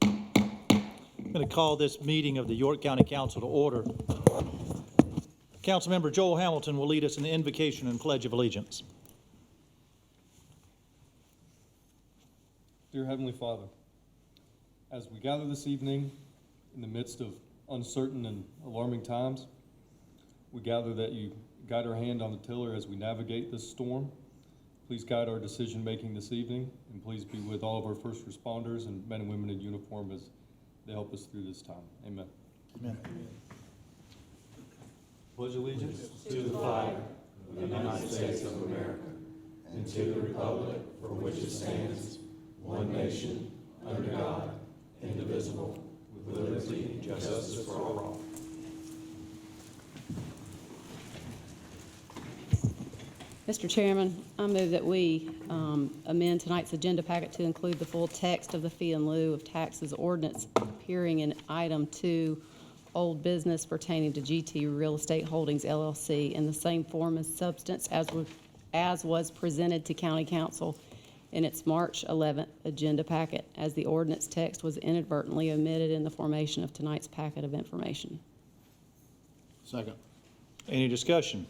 I'm going to call this meeting of the York County Council to order. Councilmember Joel Hamilton will lead us in the invocation and pledge of allegiance. Dear Heavenly Father, as we gather this evening in the midst of uncertain and alarming times, we gather that you guide our hand on the tiller as we navigate this storm. Please guide our decision-making this evening, and please be with all of our first responders and men and women in uniform as they help us through this time. Amen. Amen. Pledge allegiance to the flag of the United States of America and to the republic for which it stands, one nation, under God, indivisible, with liberty and justice for all. Mr. Chairman, I move that we amend tonight's agenda packet to include the full text of the fee in lieu of taxes ordinance appearing in item 2, old business pertaining to GT Real Estate Holdings LLC in the same form and substance as was presented to County Council in its March 11th agenda packet, as the ordinance text was inadvertently omitted in the formation of tonight's packet of information. Second. Any discussion?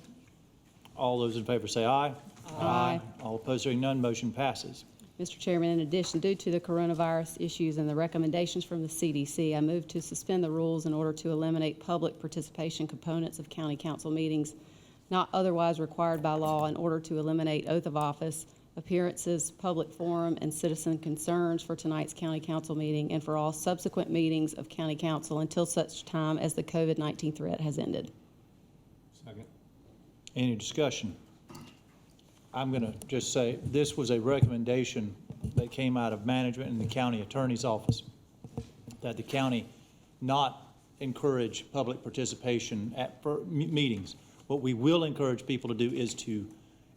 All those in favor say aye. Aye. All opposed, hearing none, motion passes. Mr. Chairman, in addition, due to the coronavirus issues and the recommendations from the CDC, I move to suspend the rules in order to eliminate public participation components of county council meetings not otherwise required by law in order to eliminate oath of office, appearances, public forum, and citizen concerns for tonight's county council meeting and for all subsequent meetings of county council until such time as the COVID-19 threat has ended. Second. Any discussion? I'm going to just say this was a recommendation that came out of management and the county attorney's office, that the county not encourage public participation at meetings. What we will encourage people to do is to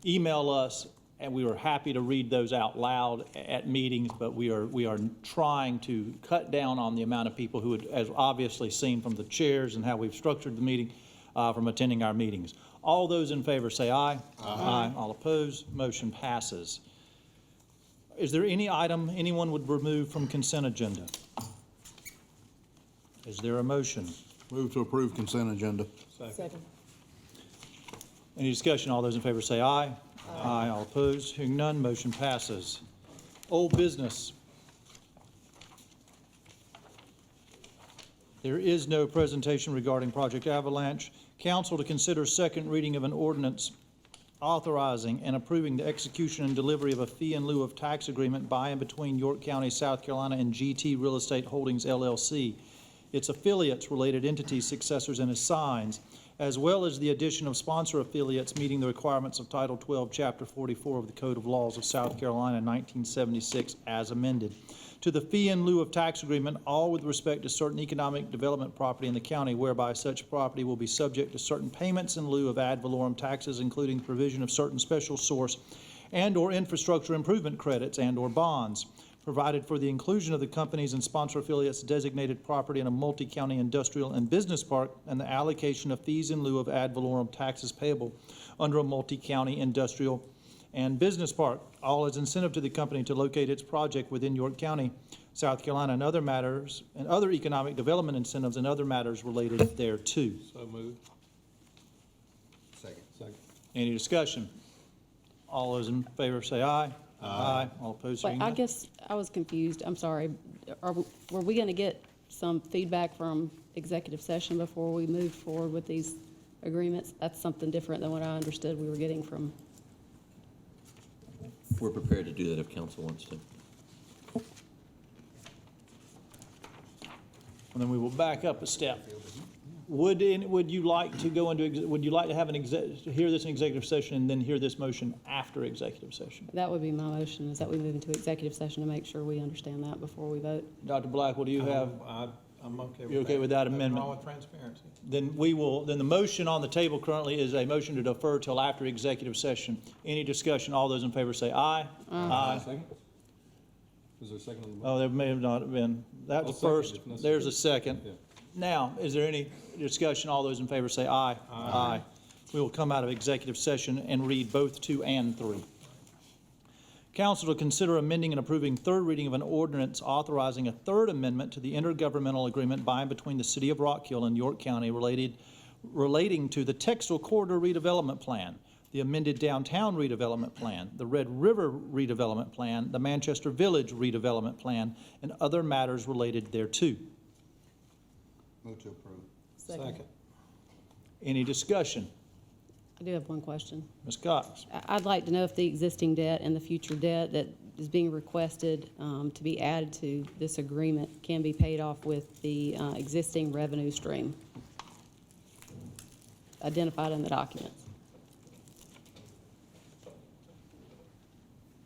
email us, and we are happy to read those out loud at meetings, but we are trying to cut down on the amount of people who would, as obviously seen from the chairs and how we've structured the meeting, from attending our meetings. All those in favor say aye. Aye. All opposed, motion passes. Is there any item anyone would remove from consent agenda? Is there a motion? Move to approve consent agenda. Second. Any discussion? All those in favor say aye. Aye. All opposed, hearing none, motion passes. Old business. There is no presentation regarding Project Avalanche. Council to consider second reading of an ordinance authorizing and approving the execution and delivery of a fee in lieu of tax agreement by and between York County, South Carolina and GT Real Estate Holdings LLC, its affiliates, related entities, successors, and assigns, as well as the addition of sponsor affiliates meeting the requirements of Title 12, Chapter 44 of the Code of Laws of South Carolina, 1976, as amended. To the fee in lieu of tax agreement, all with respect to certain economic development property in the county, whereby such property will be subject to certain payments in lieu of ad valorem taxes, including provision of certain special source and or infrastructure improvement credits and or bonds, provided for the inclusion of the companies and sponsor affiliates designated property in a multi-county industrial and business park, and the allocation of fees in lieu of ad valorem taxes payable under a multi-county industrial and business park, all as incentive to the company to locate its project within York County, South Carolina, and other matters, and other economic development incentives and other matters related thereto. So moved. Second. Any discussion? All those in favor say aye. Aye. All opposed, Wait, hearing I none. guess I was confused. I'm sorry. Were we going to get some feedback from executive session before we move forward with these agreements? That's something different than what I understood we were getting from. We're prepared to do that if council wants to. And then we will back up a step. Would you like to go into, would you like to have hear this in executive session and then hear this motion after executive session? That would be my motion, is that we move into executive session to make sure we understand that before we vote. Dr. Blackwell, do you have? I'm okay with that. You're okay with that Nothing amendment? wrong with transparency. Then the motion on the table currently is a motion to defer till after executive session. Any discussion? All those in favor say aye. Aye. Second? Was there a second on the motion? Oh, there may have not been. That was I'll second first. if necessary. There's a second. Yeah. Now, is there any discussion? All those in favor say aye. Aye. We will come out of executive session and read both 2 and 3. Council to consider amending and approving third reading of an ordinance authorizing a third amendment to the intergovernmental agreement by and between the City of Rock Hill and York County relating to the Textile Corridor redevelopment plan, the amended downtown redevelopment plan, the Red River redevelopment plan, the Manchester Village redevelopment plan, and other matters related thereto. Move to approve. Second. Any discussion? I do have one question. Ms. Cox? I'd like to know if the existing debt and the future debt that is being requested to be added to this agreement can be paid off with the existing revenue stream identified in the documents.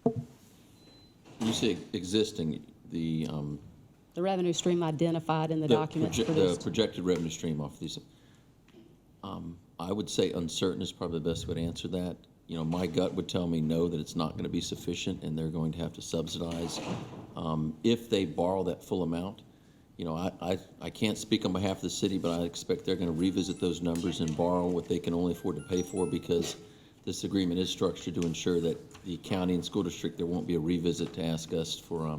When you say existing, the The revenue stream identified in the documents the produced. projected revenue stream off these. I would say uncertain is probably the best way to answer that. You know, my gut would tell me no, that it's not going to be sufficient, and they're going to have to subsidize. If they borrow that full amount, you know, I can't speak on behalf of the city, but I expect they're going to revisit those numbers and borrow what they can only afford to pay for, because this agreement is structured to ensure that the county and school district, there won't be a revisit to ask us for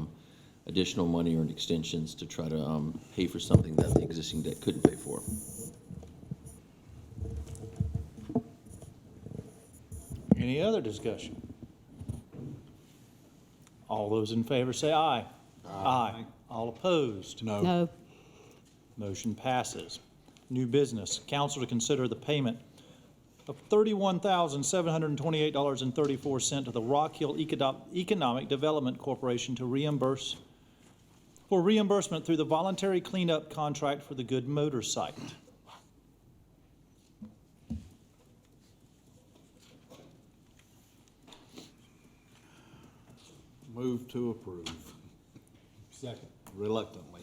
additional money or extensions to try to pay for something that the existing debt couldn't pay for. Any other discussion? All those in favor say aye. Aye. All opposed? No. No. Motion passes. New business. Council to consider the payment of $31,728.34 to the Rock Hill Economic Development Corporation to reimbursement through the voluntary cleanup contract for the Good Motor site. Move to approve. Second. Reluctantly.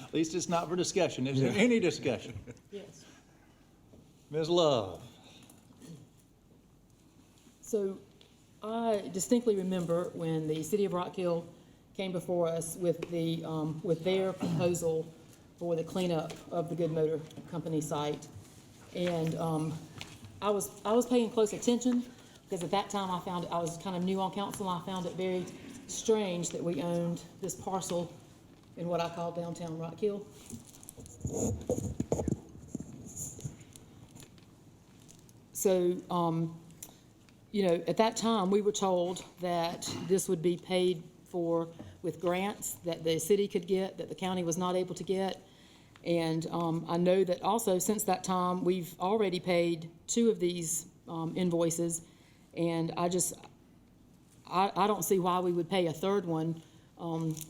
At least it's not for discussion. Is there any discussion? Yes. Ms. Love? So I distinctly remember when the City of Rock Hill came before us with their proposal for the cleanup of the Good Motor Company site. And I was paying close attention, because at that time I was kind of new on council, and I found it very strange that we owned this parcel in what I call downtown Rock Hill. So, you know, at that time, we were told that this would be paid for with grants that the city could get, that the county was not able to get. And I know that also since that time, we've already paid 2 of these invoices. And I don't see why we would pay a third one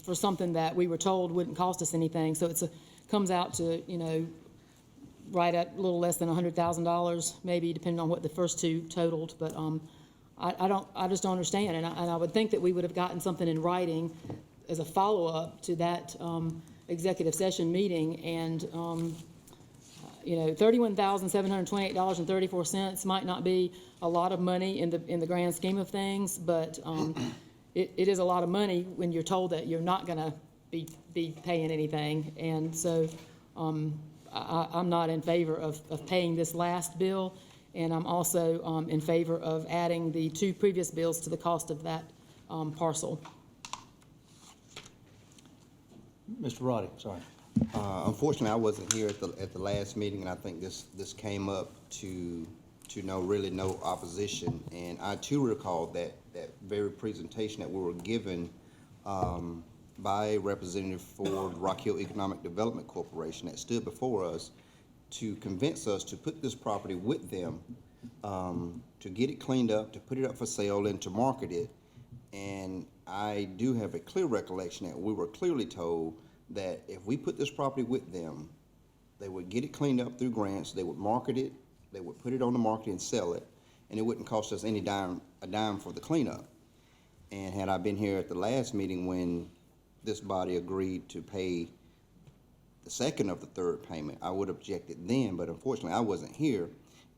for something that we were told wouldn't cost us anything. So comes out to, you know, right at a little less than $100,000, maybe, depending on what the first 2 totaled. But I just don't understand. And I would think that we would have gotten something in writing as a follow-up to that executive session meeting. And you know, $31,728.34 might not be a lot of money in the grand scheme of things, but it is a lot of money when you're told that you're not going to be paying anything. And so I'm not in favor of paying this last bill, and I'm also in favor of adding the 2 previous bills to the cost of that parcel. Mr. Roddey, sorry. Unfortunately, I wasn't here at the last meeting, and I think this came up to no opposition. And I too recall that very presentation that we were given by a representative for the Rock Hill Economic Development Corporation that stood before us to convince us to put this property with them, to get it cleaned up, to put it up for sale, and to market it. And I do have a clear recollection that we were clearly told that if we put this property with them, they would get it cleaned up through grants, they would market it, they would put it on the market and sell it, and it wouldn't cost us a dime for the cleanup. And had I been here at the last meeting when this body agreed to pay the second of the third payment, I would have objected then, but unfortunately I wasn't here.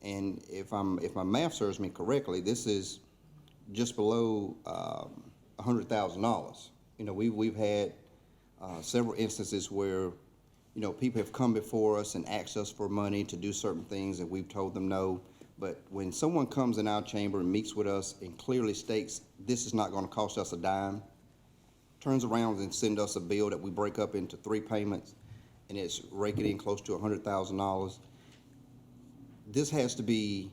And if my math serves me correctly, this is just below $100,000. You know, we've had several instances where, you know, people have come before us and asked us for money to do certain things, and we've told them no. But when someone comes in our chamber and meets with us and clearly states, this is not gonna cost us a dime, turns around and send us a bill that we break up into 3 payments, and it's raking in close to $100,000, this has to be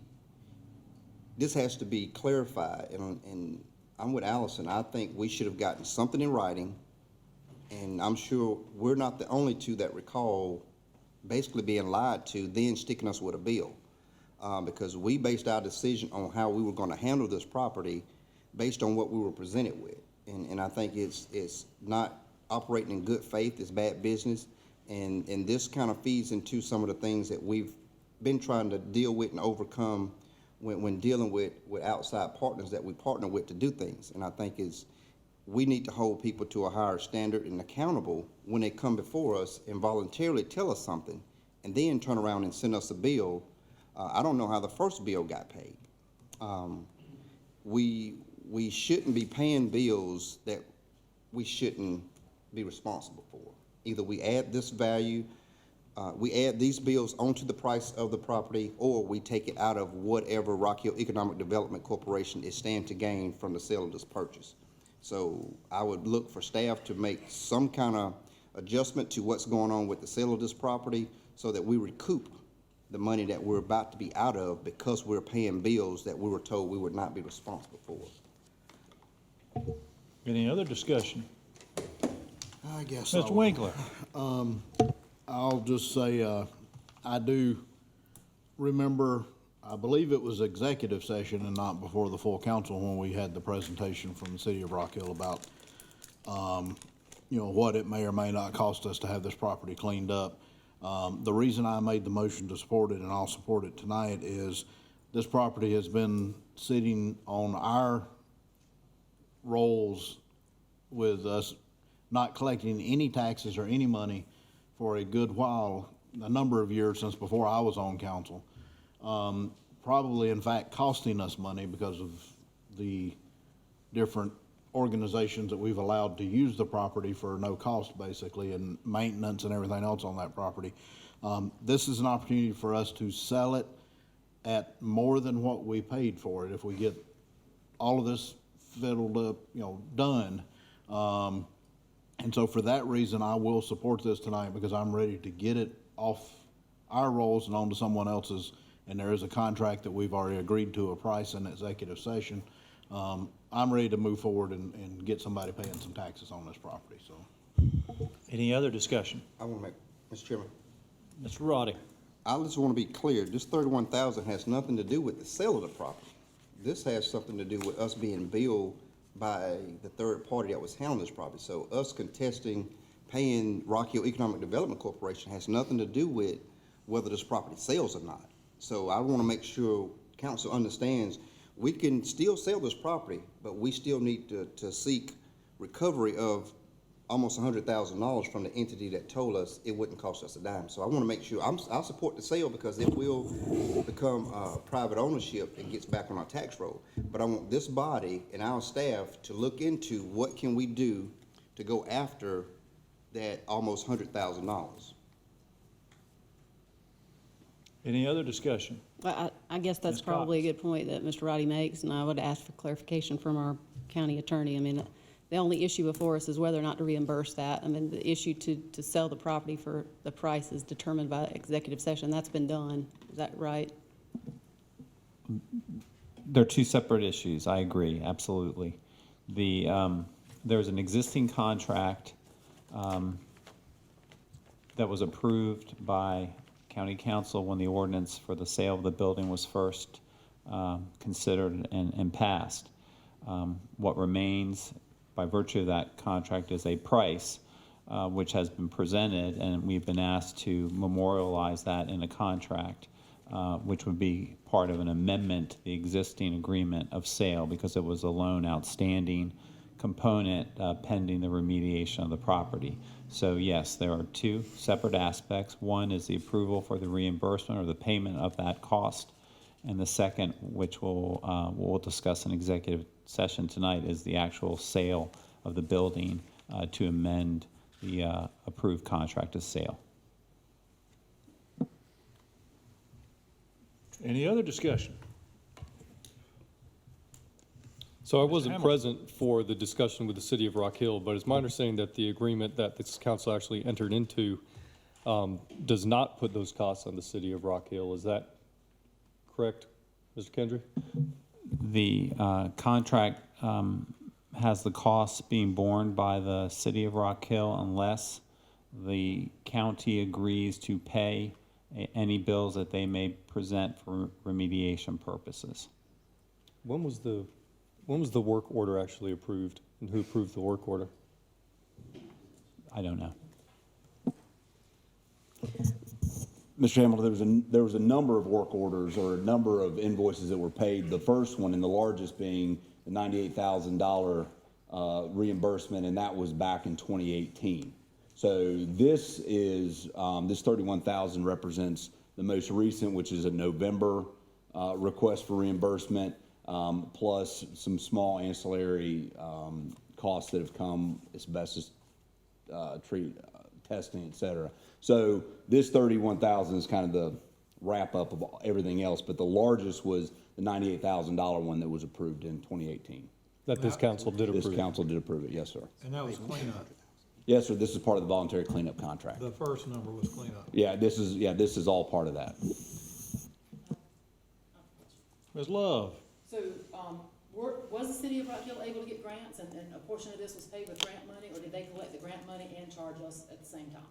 clarified, and I'm with Allison. I think we should have gotten something in writing, and I'm sure we're not the only two that recall basically being lied to, then sticking us with a bill. Because we based our decision on how we were gonna handle this property based on what we were presented with. And I think it's not operating in good faith, it's bad business, and this kind of feeds into some of the things that we've been trying to deal with and overcome when dealing with outside partners that we partner with to do things. And I think we need to hold people to a higher standard and accountable when they come before us and voluntarily tell us something, and then turn around and send us a bill. I don't know how the first bill got paid. We shouldn't be paying bills that we shouldn't be responsible for. Either we add this value, we add these bills onto the price of the property, or we take it out of whatever Rock Hill Economic Development Corporation is stand to gain from the sale of this purchase. So I would look for staff to make some kind of adjustment to what's going on with the sale of this property so that we recoup the money that we're about to be out of because we're paying bills that we were told we would not be responsible for. Any other discussion? I guess Mr. Winkler? I'll just say, I do remember, I believe it was executive session and not before the full council when we had the presentation from the city of Rock Hill about, what it may or may not cost us to have this property cleaned up. The reason I made the motion to support it, and I'll support it tonight, is this property has been sitting on our rolls with us not collecting any taxes or any money for a good while, a number of years since before I was on council. Probably, in fact, costing us money because of the different organizations that we've allowed to use the property for no cost, basically, and maintenance and everything else on that property. This is an opportunity for us to sell it at more than what we paid for it if we get all of this fiddled up, done. And so for that reason, I will support this tonight because I'm ready to get it off our rolls and onto someone else's. And there is a contract that we've already agreed to a price in executive session. I'm ready to move forward and get somebody paying some taxes on this property, so. Any other discussion? I want to make, Mr. Chairman, Mr. Roddey? I just want to be clear, this $31,000 has nothing to do with the sale of the property. This has something to do with us being billed by the third party that was handling this property. So us contesting paying Rock Hill Economic Development Corporation has nothing to do with whether this property sells or not. So I want to make sure council understands we can still sell this property, but we still need to seek recovery of almost $100,000 from the entity that told us it wouldn't cost us a dime. So I want to make sure, I'll support the sale because it will become private ownership and gets back on our tax roll. But I want this body and our staff to look into what can we do to go after that almost $100,000. Any other discussion? Well, I guess that's Ms. probably a Cox. good point that Mr. Roddey makes, and I would ask for clarification from our county attorney. I mean, the only issue before us is whether or not to reimburse that. I mean, the issue to sell the property for the price is determined by executive session. That's been done. Is that right? They're two separate issues. I agree, absolutely. There's an existing contract that was approved by County Council when the ordinance for the sale of the building was first considered and passed. What remains by virtue of that contract is a price which has been presented, and we've been asked to memorialize that in a contract, which would be part of an amendment to the existing agreement of sale because it was a loan outstanding component pending the remediation of the property. So yes, there are two separate aspects. One is the approval for the reimbursement or the payment of that cost, and the second, which we'll discuss in executive session tonight, is the actual sale of the building to amend the approved contract of sale. Any other discussion? So I wasn't Hamilton. present for the discussion with the city of Rock Hill, but it's my understanding that the agreement that this council actually entered into does not put those costs on the city of Rock Hill. Is that correct, Mr. Kendry? The contract has the costs being borne by the city of Rock Hill unless the county agrees to pay any bills that they may present for remediation purposes. When was the work order actually approved, and who approved the work order? I don't know. Mr. Hamilton, there was a number of work orders or a number of invoices that were paid. The first one and the largest being the $98,000 reimbursement, and that was back in 2018. So this is this 31,000 represents the most recent, which is a November request for reimbursement, plus some small ancillary costs that have come, asbestos testing, et cetera. So this 31,000 is kind of the wrap up of everything else, but the largest was the $98,000 one that was approved in 2018. That this council did approve? This council did approve it, yes, sir. And that was cleanup. Yes, sir, this is part of the voluntary cleanup contract. The first number was cleanup. Yeah, this is all part of that. Ms. Love? So, was the city of Rock Hill able to get grants, and a portion of this was paid with grant money, or did they collect the grant money and charge us at the same time?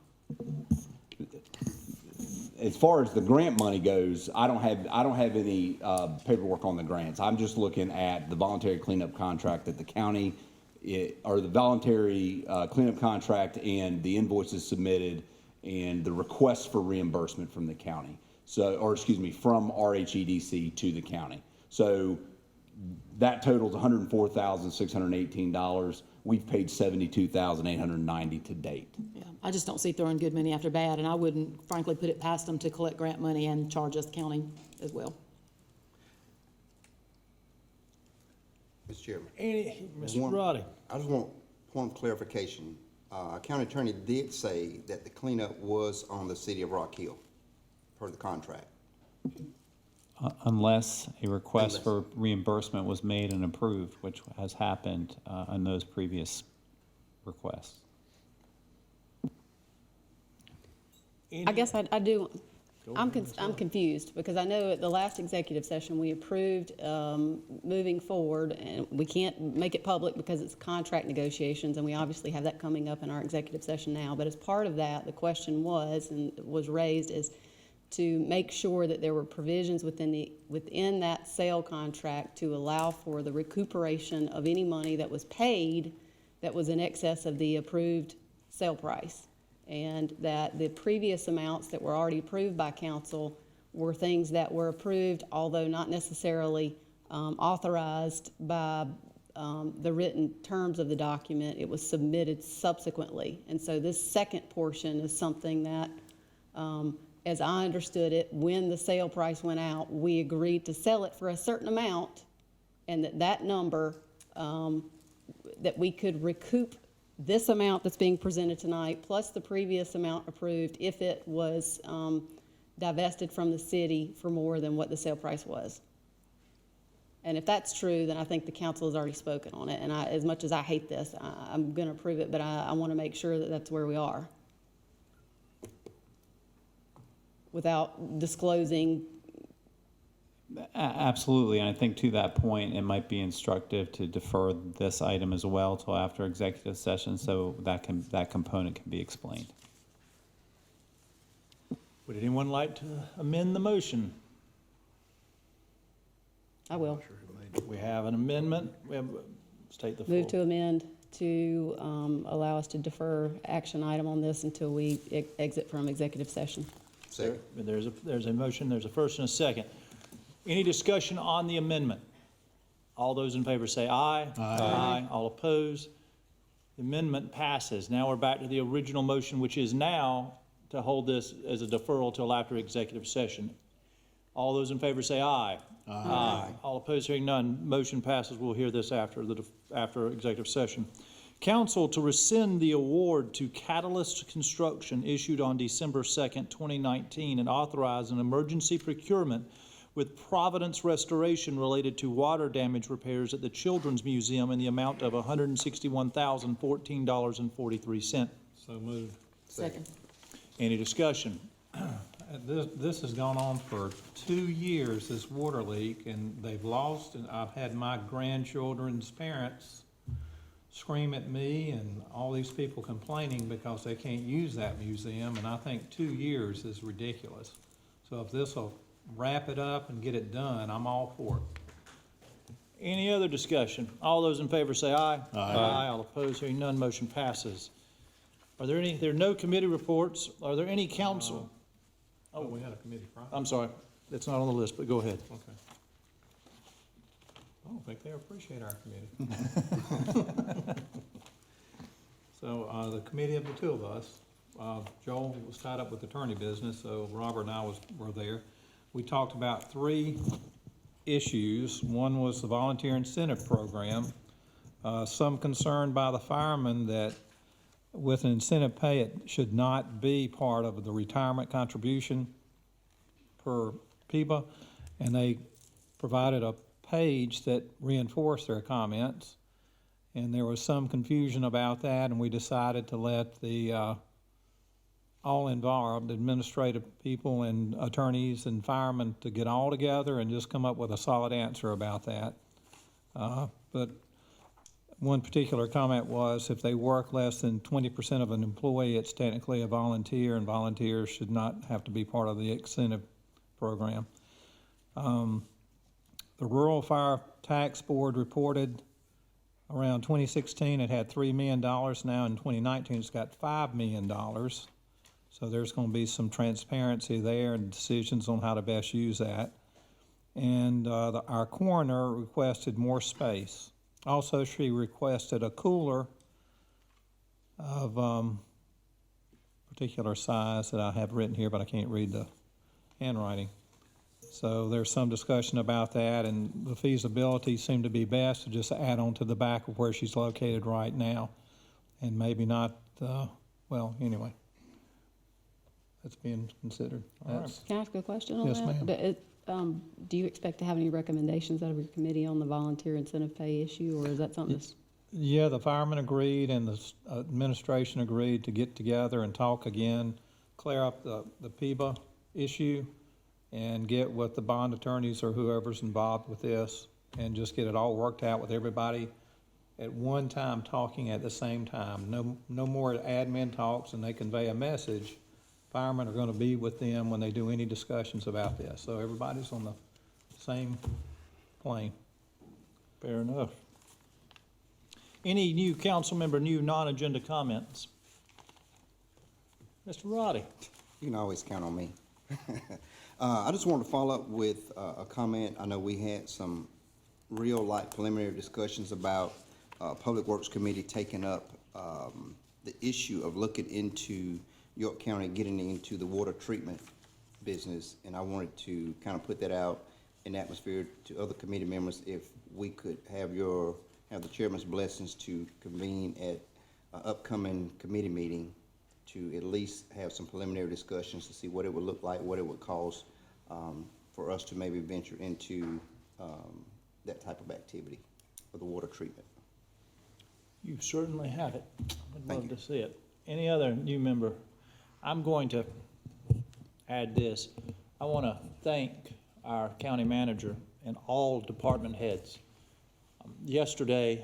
As far as the grant money goes, I don't have any paperwork on the grants. I'm just looking at the voluntary cleanup contract that the county, or the voluntary cleanup contract and the invoices submitted and the request for reimbursement from the county. So, or excuse me, from RHEDC to the county. So that totals $104,618. We've paid $72,890 to date. Yeah, I just don't see throwing good money after bad, and I wouldn't frankly put it past them to collect grant money and charge us the county as well. Mr. Chairman. Mr. Roddey? I just want point of clarification. Our county attorney did say that the cleanup was on the city of Rock Hill per the contract. Unless a request for reimbursement was made and approved, which has happened on those previous requests. I guess I do, I'm confused, because I know at the last executive session, we approved moving forward, and we can't make it public because it's contract negotiations, and we obviously have that coming up in our executive session now. But as part of that, the question was raised is to make sure that there were provisions within that sale contract to allow for the recuperation of any money that was paid that was in excess of the approved sale price. And that the previous amounts that were already approved by council were things that were approved, although not necessarily authorized by the written terms of the document. It was submitted subsequently. And so this second portion is something that, as I understood it, when the sale price went out, we agreed to sell it for a certain amount, and that number, that we could recoup this amount that's being presented tonight, plus the previous amount approved, if it was divested from the city for more than what the sale price was. And if that's true, then I think the council has already spoken on it. And as much as I hate this, I'm going to approve it, but I want to make sure that that's where we are, without disclosing. Absolutely, and I think to that point, it might be instructive to defer this item as well till after executive session, so that component can be explained. Would anyone like to amend the motion? I will. We have an amendment. State the full. Move to amend to allow us to defer action item on this until we exit from executive session. Second. There's a motion, there's a first and a second. Any discussion on the amendment? All those in favor say aye. Aye. All opposed? The amendment passes. Now we're back to the original motion, which is now to hold this as a deferral till after executive session. All those in favor say aye. Aye. All opposed, hearing none, motion passes. We'll hear this after executive session. Council to rescind the award to Catalyst Construction issued on December 2nd, 2019, and authorize an emergency procurement with Providence Restoration related to water damage repairs at the Children's Museum in the amount of $161,014.43. So moved. Second. Any discussion? This has gone on for 2 years, this water leak, and they've lost, and I've had my grandchildren's parents scream at me and all these people complaining because they can't use that museum, and I think 2 years is ridiculous. So if this will wrap it up and get it done, I'm all for it. Any other discussion? All those in favor say aye. Aye. All opposed, hearing none, motion passes. There are no committee reports. Are there any council? Oh, we had a committee, right? I'm sorry, it's not on the list, but go ahead. Okay. I don't think they appreciate our committee. So, the committee of the two of us, Joel was tied up with attorney business, so Robert and I were there. We talked about 3 issues. One was the volunteer incentive program. Some concern by the firemen that with an incentive pay, it should not be part of the retirement contribution per PIBA, and they provided a page that reinforced their comments, and there was some confusion about that, and we decided to let the all involved, administrative people and attorneys and firemen, to get all together and just come up with a solid answer about that. But one particular comment was if they work less than 20% of an employee, it's technically a volunteer, and volunteers should not have to be part of the incentive program. The Rural Fire Tax Board reported around 2016 it had $3 million. Now in 2019 it's got $5 million. So there's going to be some transparency there and decisions on how to best use that. And our coroner requested more space. Also, she requested a cooler of particular size that I have written here, but I can't read the handwriting. So there's some discussion about that, and the feasibility seemed to be best to just add on to the back of where she's located right now, and maybe not, well, anyway. That's being considered. That's, Can I ask a question on Yes, that? ma'am. Do you expect to have any recommendations out of your committee on the volunteer incentive pay issue, or is that something that's? Yeah, the firemen agreed and the administration agreed to get together and talk again, clear up the PIBA issue, and get with the bond attorneys or whoever's involved with this, and just get it all worked out with everybody at one time, talking at the same time. No more admin talks, and they convey a message. Firemen are going to be with them when they do any discussions about this. So everybody's on the same plane. fair enough. Any new council member, new non-agenda comments? Mr. Roddey? You can always count on me. I just wanted to follow up with a comment. I know we had some real light preliminary discussions about Public Works Committee taking up the issue of looking into York County getting into the water treatment business, and I wanted to kind of put that out in the atmosphere to other committee members if we could have the chairman's blessings to convene at an upcoming committee meeting to at least have some preliminary discussions to see what it would look like, what it would cost for us to maybe venture into that type of activity for the water treatment. You certainly have it. Would Thank love you. to see it. Any other new member? I'm going to add this. I want to thank our county manager and all department heads. Yesterday,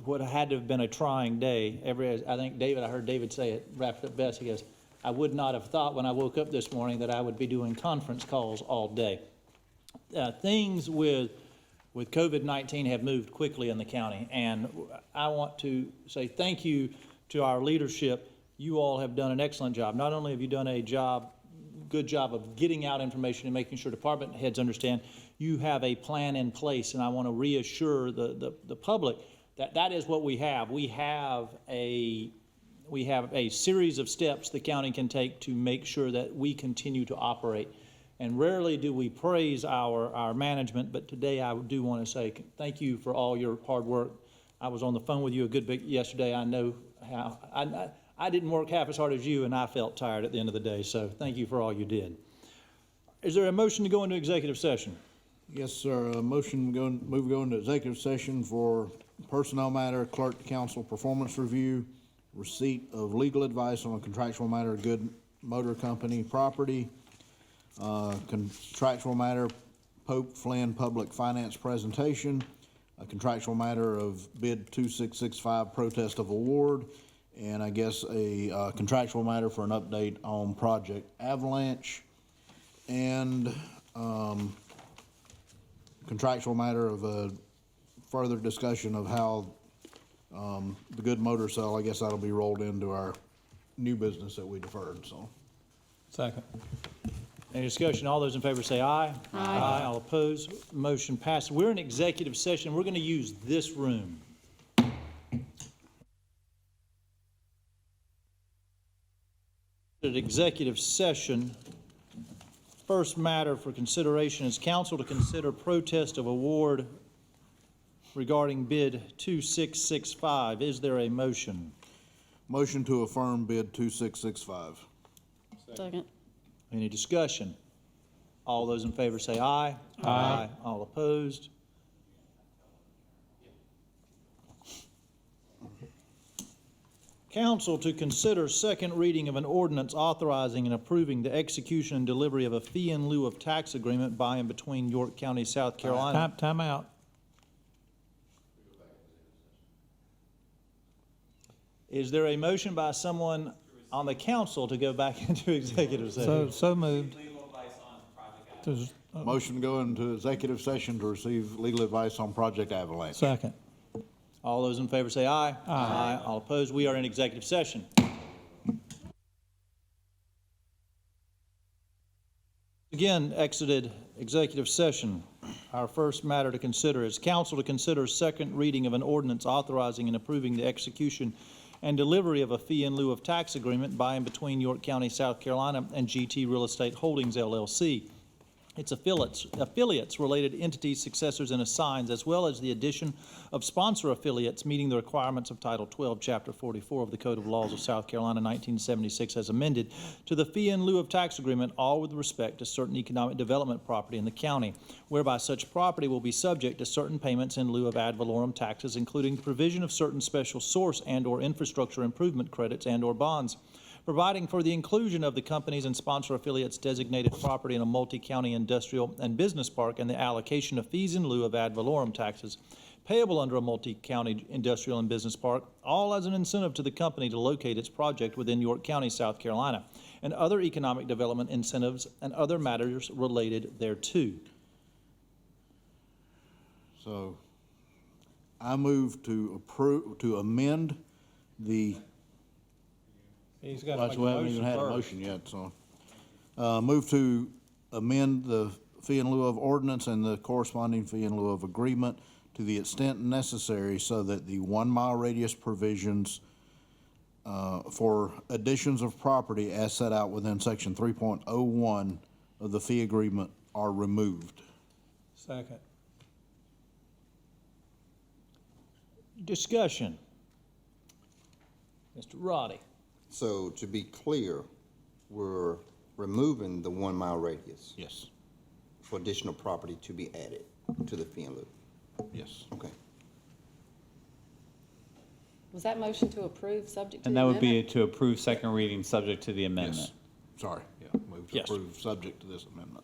what had to have been a trying day, I think I heard David say it, wrapped up best. He goes, I would not have thought when I woke up this morning that I would be doing conference calls all day. Things with COVID-19 have moved quickly in the county, and I want to say thank you to our leadership. You all have done an excellent job. Not only have you done a good job of getting out information and making sure department heads understand, you have a plan in place, and I want to reassure the public that that is what we have. We have a series of steps the county can take to make sure that we continue to operate. And rarely do we praise our management, but today I do want to say thank you for all your hard work. I was on the phone with you a good bit yesterday. I know how I didn't work half as hard as you, and I felt tired at the end of the day, so thank you for all you did. Is there a motion to go into executive session? Yes, sir. A motion go into executive session for personnel matter, clerk to council performance review, receipt of legal advice on a contractual matter, Good Motor Company property, contractual matter, Pope Flynn public finance presentation, a contractual matter of bid 2665 protest of award, and I guess a contractual matter for an update on Project Avalanche, and contractual matter of a further discussion of how the Good Motor Cell, I guess that'll be rolled into our new business that we deferred, so. Second. Any discussion? All those in favor say aye. Aye. All opposed? Motion passes. We're in executive session. We're going to use this room. At executive session, first matter for consideration is council to consider protest of award regarding bid 2665. Is there a motion? Motion to affirm bid 2665. Second. Any discussion? All those in favor say aye. Aye. All opposed? Council to consider second reading of an ordinance authorizing and approving the execution and delivery of a fee in lieu of tax agreement by and between York County, South Carolina. Time out. Is there a motion by someone on the council to go back into executive session? So moved. Motion to go into executive session to receive legal advice on Project Avalanche. Second. All those in favor say aye. Aye. All opposed? We are in executive session. Again, exited executive session. Our first matter to consider is council to consider second reading of an ordinance authorizing and approving the execution and delivery of a fee in lieu of tax agreement by and between York County, South Carolina and GT Real Estate Holdings, LLC. Its affiliates, related entities, successors, and assigns, as well as the addition of sponsor affiliates meeting the requirements of Title 12, Chapter 44 of the Code of Laws of South Carolina, 1976, as amended, to the fee in lieu of tax agreement, all with respect to certain economic development property in the county, whereby such property will be subject to certain payments in lieu of ad valorem taxes, including provision of certain special source and/or infrastructure improvement credits and/or bonds, providing for the inclusion of the companies and sponsor affiliates' designated property in a multi-county industrial and business park, and the allocation of fees in lieu of ad valorem taxes payable under a multi-county industrial and business park, all as an incentive to the company to locate its project within York County, South Carolina, and other economic development incentives and other matters related thereto. So I move to approve, to amend the He's got to Well, make a we haven't motion even had a first. motion yet, so. Move to amend the fee in lieu of ordinance and the corresponding fee in lieu of agreement to the extent necessary so that the 1 mile radius provisions for additions of property as set out within section 3.01 of the fee agreement are removed. Second. Discussion. Mr. Roddey. So to be clear, we're removing the 1 mile radius Yes, for additional property to be added to the fee in lieu. yes. Okay. Was that motion to approve, subject to And the that would be amendment? to approve second reading, subject to the amendment. Yes. Sorry, yeah, move to Yes. approve subject to this amendment.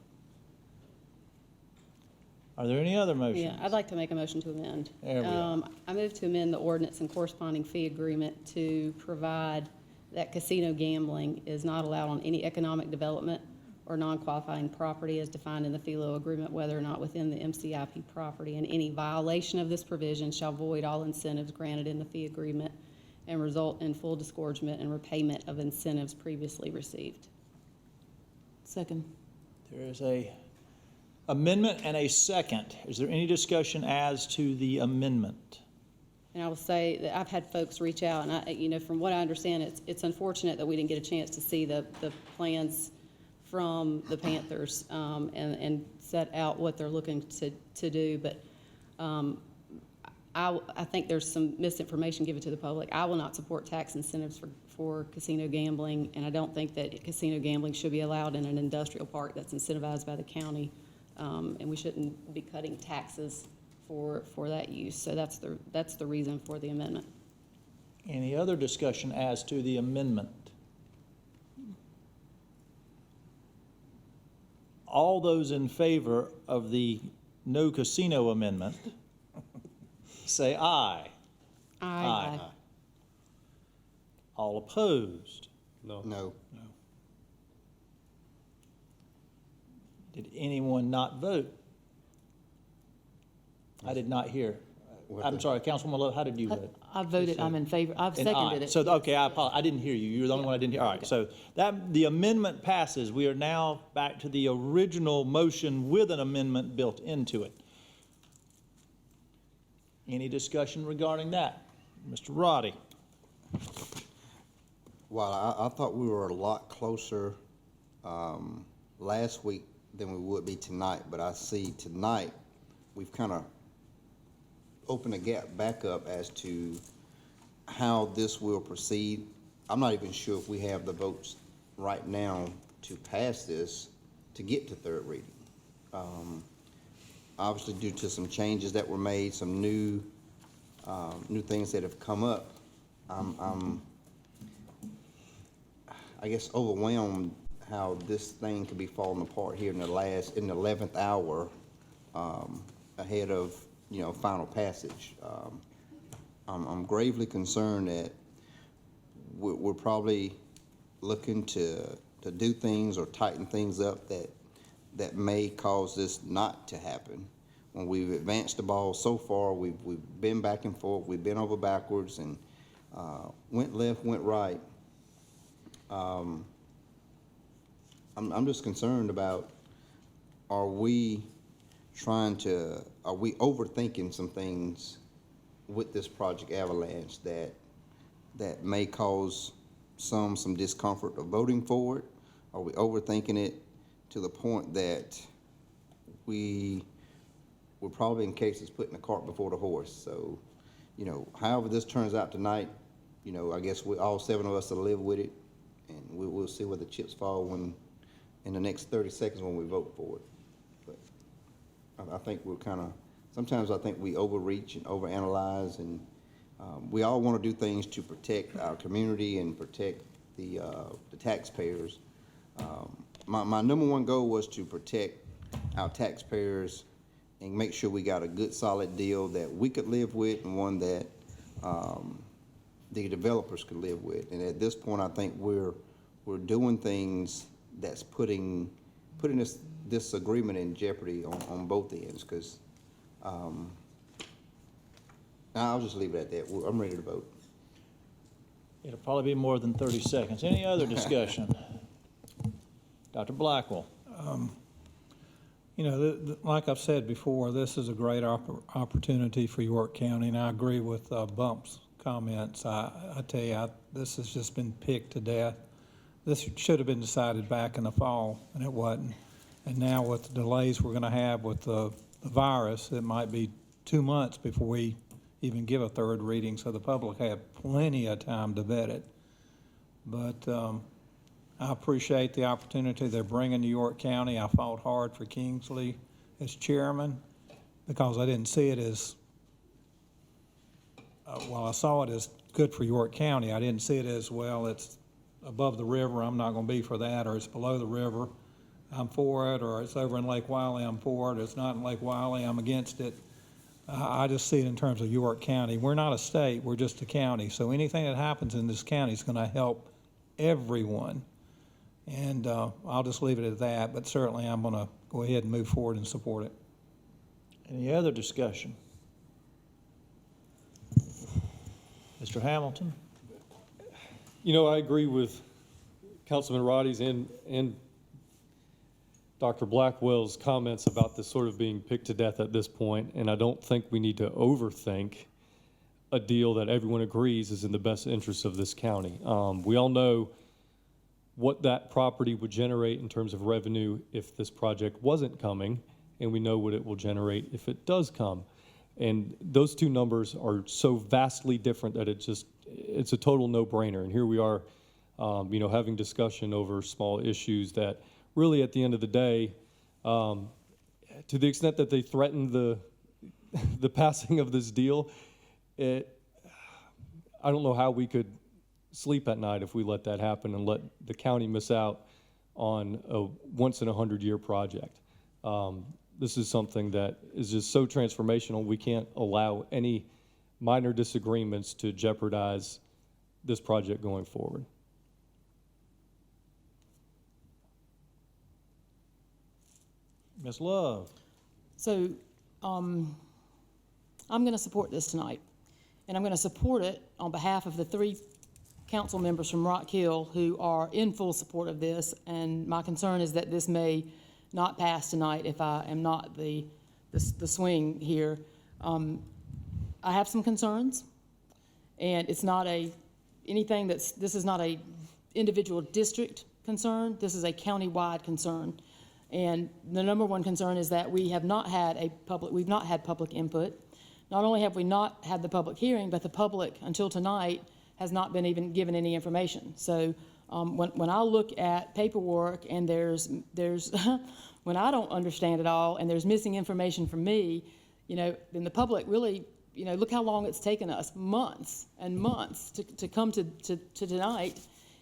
Are there any other motions? Yeah, I'd like to make a motion to amend. There we are. I move to amend the ordinance and corresponding fee agreement to provide that casino gambling is not allowed on any economic development or non-qualifying property as defined in the FELO agreement, whether or not within the MCIP property, and any violation of this provision shall void all incentives granted in the fee agreement and result in full disgorgement and repayment of incentives previously received. Second. There is a amendment and a second. Is there any discussion as to the amendment? And I will say that I've had folks reach out, and from what I understand, it's unfortunate that we didn't get a chance to see the plans from the Panthers, and set out what they're looking to do, but, I think there's some misinformation given to the public. I will not support tax incentives for casino gambling, and I don't think that casino gambling should be allowed in an industrial park that's incentivized by the county, and we shouldn't be cutting taxes for that use. So that's the reason for the amendment. Any other discussion as to the amendment? All those in favor of the no casino amendment, say aye. Aye. All opposed? No. No. Did anyone not vote? I did not hear. I'm sorry, Councilwoman Love, how did you vote? I voted, I'm in favor, I've And aye. seconded it. So, okay, I apologize, I didn't hear you, you were the only one I didn't hear. All right, so the amendment passes. We are now back to the original motion with an amendment built into it. Any discussion regarding that? Mr. Roddey? Well, I thought we were a lot closer last week than we would be tonight, but I see tonight we've kind of opened a gap back up as to how this will proceed. I'm not even sure if we have the votes right now to pass this to get to third reading. Obviously, due to some changes that were made, some new things that have come up, I'm I guess overwhelmed how this thing could be falling apart here in the 11th hour, ahead of, final passage. I'm gravely concerned that we're probably looking to do things or tighten things up that may cause this not to happen. When we've advanced the ball so far, we've been back and forth, we've been over backwards, and went left, went right. I'm just concerned about, are we overthinking some things with this Project Avalanche that may cause some discomfort of voting for it? Are we overthinking it to the point that we're probably in cases putting the cart before the horse? So, however this turns out tonight, I guess all 7 of us will live with it, and we'll see where the chips fall in the next 30 seconds when we vote for it. But I think sometimes I think we overreach and overanalyze, and we all want to do things to protect our community and protect the taxpayers. My number one goal was to protect our taxpayers and make sure we got a good, solid deal that we could live with, and one that the developers could live with. And at this point, I think we're doing things that's putting this agreement in jeopardy on both ends, because I'll just leave it at that. I'm ready to vote. It'll probably be more than 30 seconds. Any other discussion? Dr. Blackwell? Like I've said before, this is a great opportunity for York County, and I agree with Bump's comments. I tell you, this has just been picked to death. This should have been decided back in the fall, and it wasn't. And now with the delays we're going to have with the virus, it might be 2 months before we even give a third reading, so the public have plenty of time to vet it. But I appreciate the opportunity they're bringing to York County. I fought hard for Kingsley as chairman because I didn't see it as, I saw it as good for York County. I didn't see it as, well, it's above the river, I'm not going to be for that, or it's below the river, I'm for it, or it's over in Lake Wiley, I'm for it, it's not in Lake Wiley, I'm against it. I just see it in terms of York County. We're not a state, we're just a county, so anything that happens in this county is going to help everyone. And I'll just leave it at that, but certainly I'm going to go ahead and move forward and support it. Any other discussion? Mr. Hamilton? I agree with Councilman Roddey's and Dr. Blackwell's comments about this sort of being picked to death at this point, and I don't think we need to overthink a deal that everyone agrees is in the best interest of this county. We all know what that property would generate in terms of revenue if this project wasn't coming, and we know what it will generate if it does come. And those two numbers are so vastly different that it's a total no-brainer. And here we are, having discussion over small issues that really at the end of the day, to the extent that they threatened the passing of this deal, I don't know how we could sleep at night if we let that happen and let the county miss out on a once-in-a-100-year project. This is something that is just so transformational, we can't allow any minor disagreements to jeopardize this project going forward. Ms. Love? So, I'm going to support this tonight, and I'm going to support it on behalf of the 3 council members from Rock Hill who are in full support of this, and my concern is that this may not pass tonight if I am not the swing here. I have some concerns, and it's not this is not a individual district concern, this is a county-wide concern. And the number one concern is that we've not had public input. Not only have we not had the public hearing, but the public, until tonight, has not been even given any information. So when I look at paperwork and there's when I don't understand it all and there's missing information from me, then the public really, look how long it's taken us, months and months to come to tonight.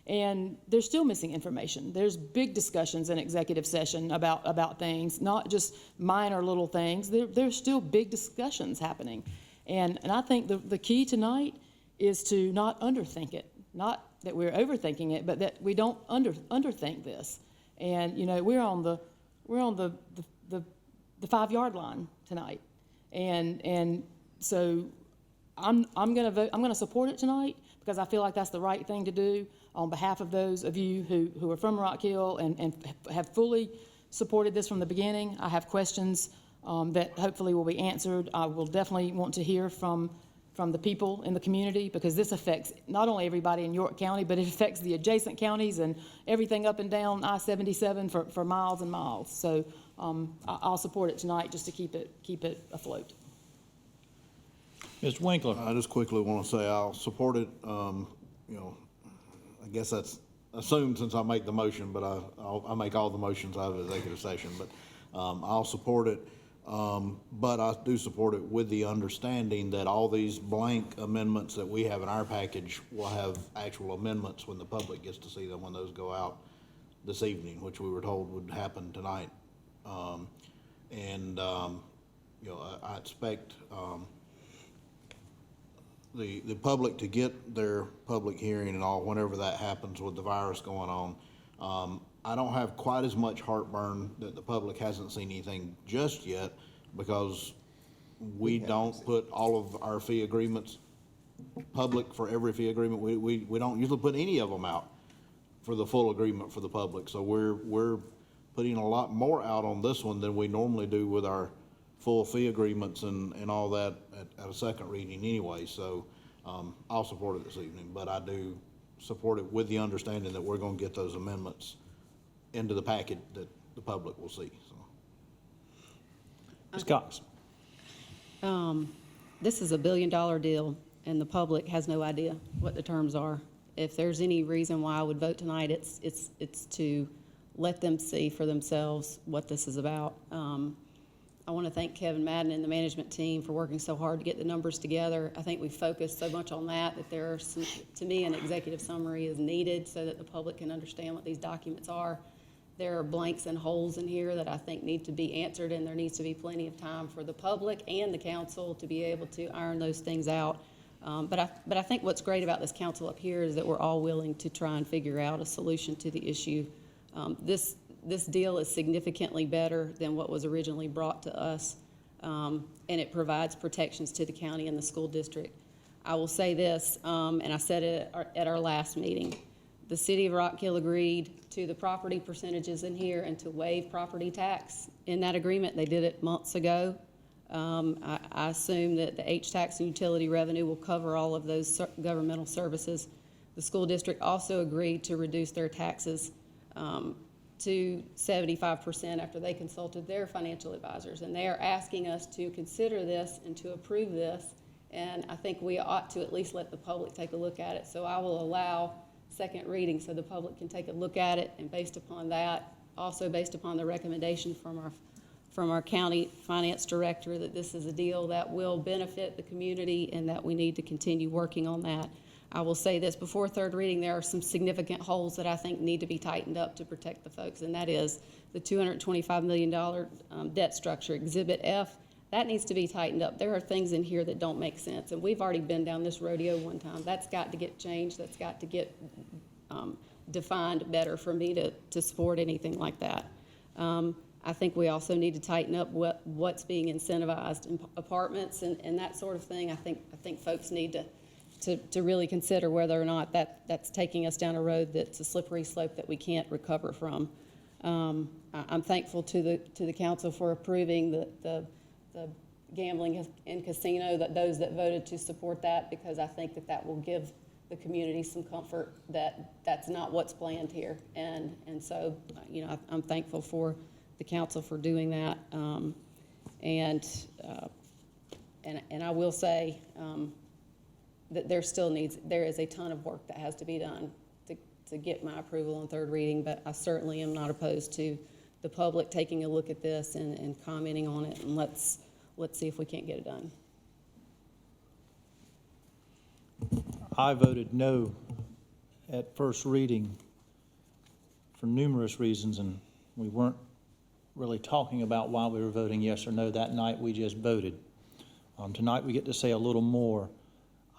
And there's still missing information. There's big discussions in executive session about things, not just minor little things. There's still big discussions happening. And I think the key tonight is to not underthink it. Not that we're overthinking it, but that we don't underthink this. And, we're on the 5-yard line tonight. And so I'm going to vote. I'm going to support it tonight because I feel like that's the right thing to do on behalf of those of you who are from Rock Hill and have fully supported this from the beginning. I have questions that hopefully will be answered. I will definitely want to hear from the people in the community because this affects not only everybody in York County, but it affects the adjacent counties and everything up and down I-77 for miles and miles. So I'll support it tonight just to keep it afloat. Mr. Winkler? I just quickly want to say I'll support it. I guess that's assumed since I make the motion, but I make all the motions out of executive session. But I'll support it. But I do support it with the understanding that all these blank amendments that we have in our package will have actual amendments when the public gets to see them when those go out this evening, which we were told would happen tonight. I expect the public to get their public hearing and all whenever that happens with the virus going on. I don't have quite as much heartburn that the public hasn't seen anything just yet because we don't put all of our fee agreements public for every fee agreement. We don't usually put any of them out for the full agreement for the public. So we're putting a lot more out on this one than we normally do with our full fee agreements and all that at a second reading anyway. So I'll support it this evening, but I do support it with the understanding that we're going to get those amendments into the packet that the public will see. So. Ms. Cox? This is $1 billion deal, and the public has no idea what the terms are. If there's any reason why I would vote tonight, it's to let them see for themselves what this is about. I want to thank Kevin Madden and the management team for working so hard to get the numbers together. I think we focused so much on that there are some, to me, an executive summary is needed so that the public can understand what these documents are. There are blanks and holes in here that I think need to be answered, and there needs to be plenty of time for the public and the council to be able to iron those things out. But I think what's great about this council up here is that we're all willing to try and figure out a solution to the issue. This deal is significantly better than what was originally brought to us, and it provides protections to the county and the school district. I will say this, and I said it at our last meeting. The city of Rock Hill agreed to the property percentages in here and to waive property tax in that agreement. They did it months ago. I assume that the H-tax and utility revenue will cover all of those governmental services. The school district also agreed to reduce their taxes to 75% after they consulted their financial advisors. And they are asking us to consider this and to approve this. And I think we ought to at least let the public take a look at it. So I will allow second reading so the public can take a look at it. And based upon that, also based upon the recommendation from our county finance director, that this is a deal that will benefit the community and that we need to continue working on that. I will say this, before third reading, there are some significant holes that I think need to be tightened up to protect the folks, and that is the $225 million debt structure, Exhibit F. That needs to be tightened up. There are things in here that don't make sense, and we've already been down this rodeo one time. That's got to get changed. That's got to get defined better for me to support anything like that. I think we also need to tighten up what's being incentivized in apartments and that sort of thing. I think folks need to really consider whether or not that's taking us down a road that's a slippery slope that we can't recover from. I'm thankful to the council for approving the gambling and casino, that those that voted to support that, because I think that will give the community some comfort that that's not what's planned here. And so, you know, I'm thankful for the council for doing that. And I will say, that there is a ton of work that has to be done to get my approval on third reading, but I certainly am not opposed to the public taking a look at this and commenting on it, and let's see if we can't get it done. I voted no at first reading for numerous reasons, and we weren't really talking about why we were voting yes or no that night. We just voted. Tonight we get to say a little more.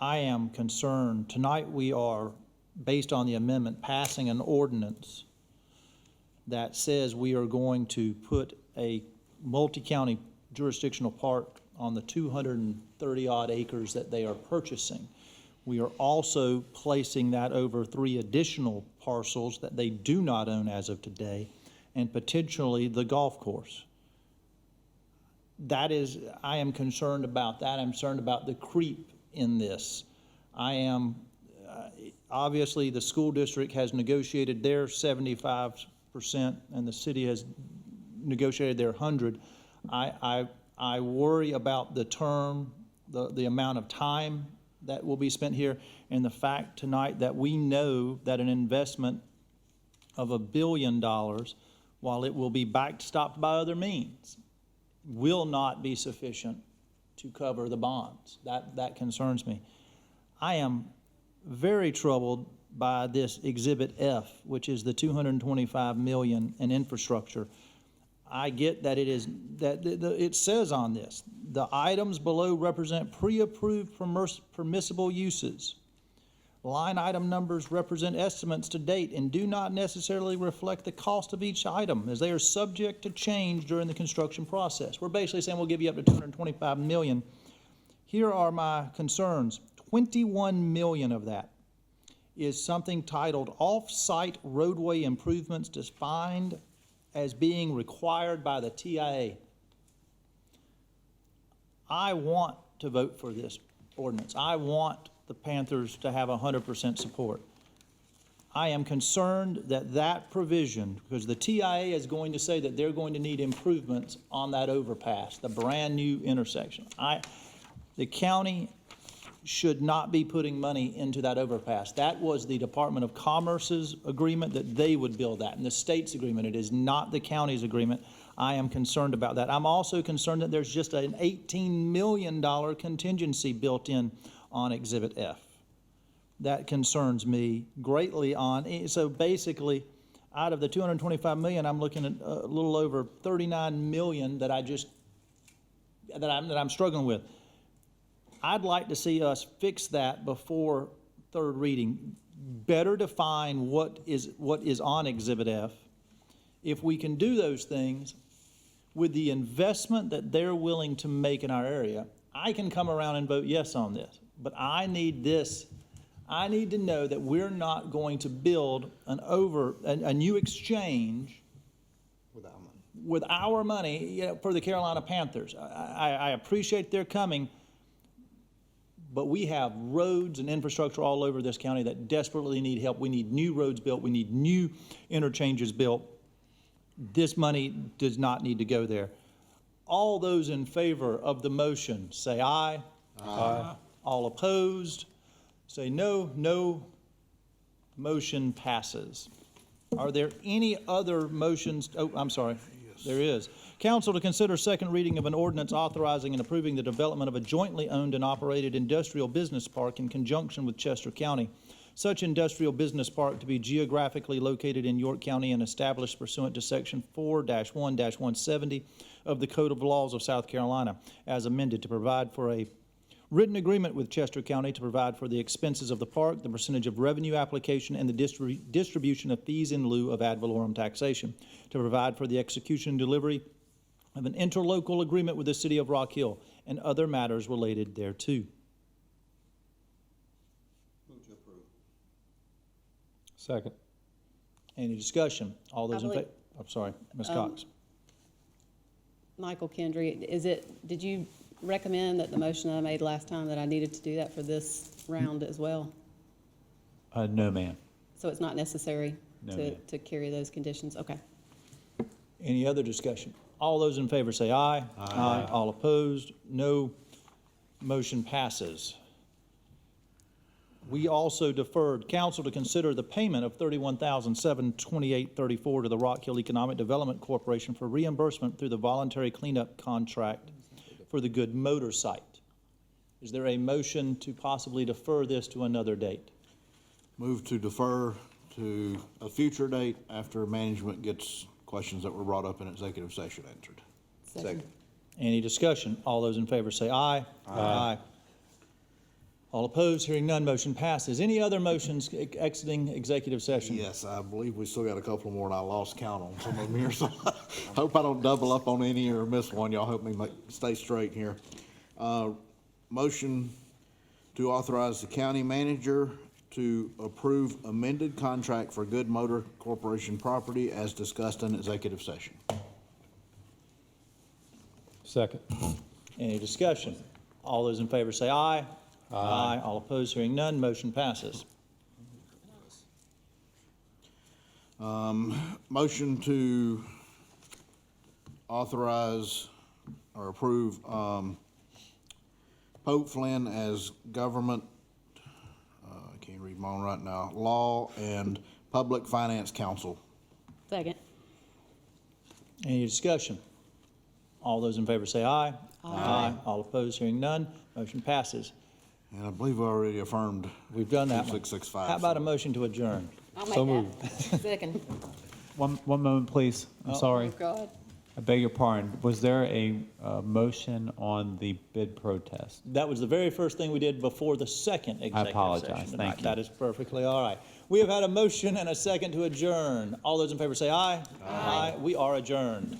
I am concerned. Tonight we are, based on the amendment, passing an ordinance that says we are going to put a multi-county jurisdictional park on the 230-odd acres that they are purchasing. We are also placing that over 3 additional parcels that they do not own as of today, and potentially the golf course. I am concerned about that. I'm concerned about the creep in this. I am, obviously the school district has negotiated their 75% and the city has negotiated their 100. I worry about the term, the amount of time that will be spent here, and the fact tonight that we know that an investment of $1 billion, while it will be backstopped by other means, will not be sufficient to cover the bonds. That concerns me. I am very troubled by this Exhibit F, which is the $225 million in infrastructure. I get that it says on this, the items below represent pre-approved permissible uses. Line item numbers represent estimates to date and do not necessarily reflect the cost of each item, as they are subject to change during the construction process. We're basically saying we'll give you up to $225 million. Here are my concerns. $21 million of that is something titled off-site roadway improvements defined as being required by the TIA. I want to vote for this ordinance. I want the Panthers to have 100% support. I am concerned that provision, because the TIA is going to say that they're going to need improvements on that overpass, the brand new intersection. The county should not be putting money into that overpass. That was the Department of Commerce's agreement that they would build that, and the state's agreement. It is not the county's agreement. I am concerned about that. I'm also concerned that there's just an $18 million contingency built in on Exhibit F. That concerns me greatly so basically, out of the $225 million, I'm looking at a little over $39 million that I'm struggling with. I'd like to see us fix that before third reading. Better define what is on Exhibit F. If we can do those things with the investment that they're willing to make in our area, I can come around and vote yes on this. But I need this. I need to know that we're not going to build a new exchange with our money, for the Carolina Panthers. I appreciate their coming, but we have roads and infrastructure all over this county that desperately need help. We need new roads built. We need new interchanges built. this money does not need to go there. All those in favor of the motion, say aye. Aye. All opposed, say no. No. Motion passes. Are there any other motions? Oh, I'm sorry. There is. Council to consider second reading of an ordinance authorizing and approving the development of a jointly owned and operated industrial business park in conjunction with Chester County. Such industrial business park to be geographically located in York County and established pursuant to Section 4-1-170 of the Code of Laws of South Carolina, as amended, to provide for a written agreement with Chester County to provide for the expenses of the park, the percentage of revenue application, and the distribution of fees in lieu of ad valorem taxation, to provide for the execution and delivery of an interlocal agreement with the City of Rock Hill, and other matters related thereto. Second. Any discussion? All those in favor? I'm sorry, Ms. Cox. Michael Kendry, did you recommend that the motion that I made last time, that I needed to do that for this round as well? No, ma'am. So it's not necessary No, ma'am. to carry those conditions? Okay. Any other discussion? All those in favor say aye. Aye. All opposed, no. Motion passes. We also deferred council to consider the payment of $31,728.34 to the Rock Hill Economic Development Corporation for reimbursement through the voluntary cleanup contract for the Good Motor site. Is there a motion to possibly defer this to another date? Move to defer to a future date after management gets questions that were brought up in executive session answered. Second. Any discussion? All those in favor say aye. Aye. All opposed, hearing none, motion passes. Any other motions exiting executive session? Yes, I believe we still got a couple more, and I lost count on some of them here, so I hope I don't double up on any or miss one. Y'all help me stay straight here. Motion to authorize the county manager to approve amended contract for Good Motor Corporation property as discussed in executive session. Second. Any discussion? All those in favor say aye. Aye. All opposed, hearing none, motion passes. Motion to authorize or approve Pope Flynn as government, I can't read my own right now, law and public finance counsel. Second. Any discussion? All those in favor say aye. Aye. All opposed, hearing none, motion passes. And I believe we already affirmed. We've done that one. 2665. How about a motion to adjourn? I'll make So that. moved. Second. One moment, please. I'm sorry. Oh, God. I beg your pardon. Was there a motion on the bid protest? That was the very first thing we did before the second executive apologize. session Thank tonight. you. That is perfectly all right. We have had a motion and a second to adjourn. All those in favor say aye. Aye. We are adjourned.